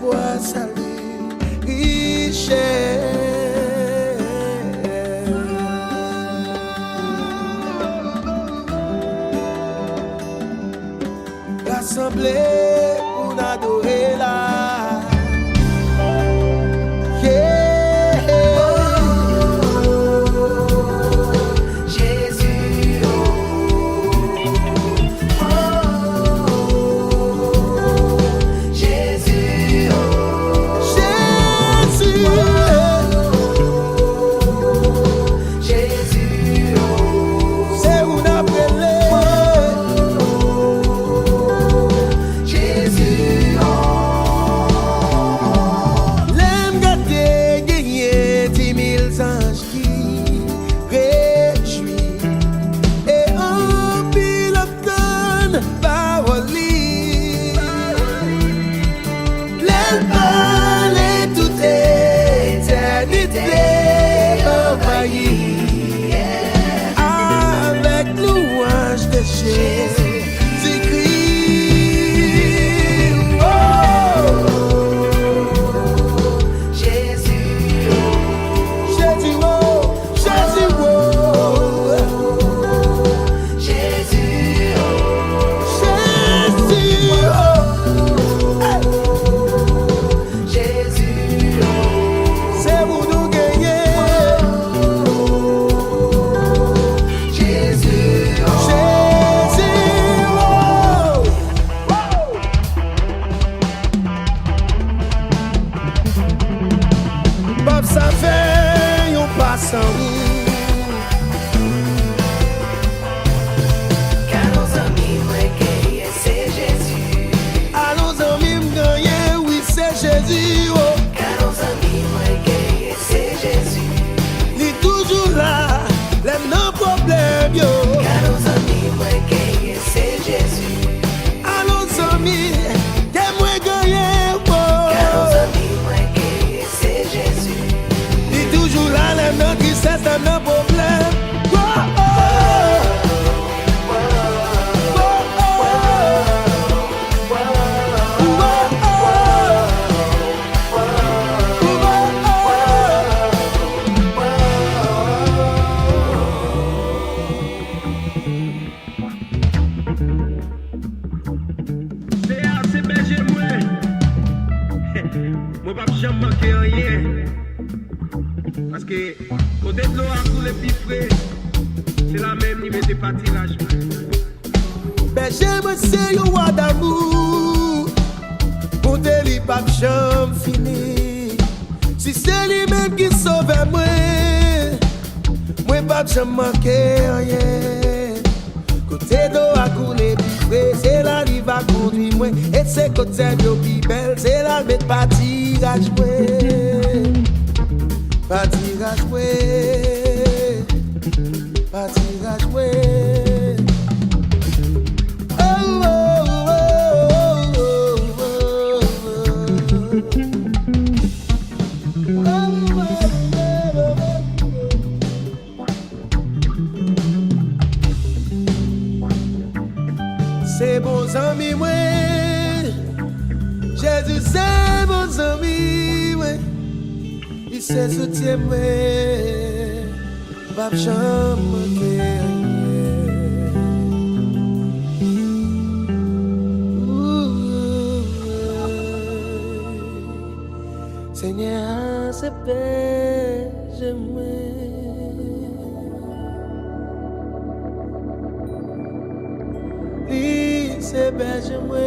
espoir, salut, richesse. Rassemblés pour adorer là. Avec louange de Jésus, j'écris, oh, Jésus, Jésus, oh, Jésus, oh, Jésus, oh, Jésus, oh, Jésus, oh, c'est vous nous gagner. Ça fait un pas sans nous. Car nos amis m'ont gagné, c'est Jésus. À nos amis m'ont gagné, oui c'est Jésus. Oh. Car nos amis m'ont gagné, c'est Jésus. Il est toujours là, les non problèmes yo. Car nos amis m'ont gagné, c'est Jésus. À nos amis, qu'ils m'ont gagné. Oh. Car nos amis m'ont gagné, c'est Jésus. Toujours là, les noms qui cessent de nos problèmes. Oh, oh, c'est berger moi. Moi pas jamais manquer rien. Parce que côté de l'eau à couler plus frais, c'est la même limite de pâturage. berger, moi c'est un roi d'amour. Pour te li pas jamais fini. Si c'est lui-même qui sauve moi, moi pas jamais manquer rien. Côté d'eau à couler plus frais, c'est la rive va conduire moi. Et c'est côté de plus belle, c'est la mettre pâturage moi. Pâturage ouais, pâturage ouais. Oh oh oh oh oh c'est bons amis ouais, Jésus c'est bons amis ouais. Il sait soutien moi, pas jamais manquer rien. Seigneur, c'est berger moi. Lui, c'est berger moi.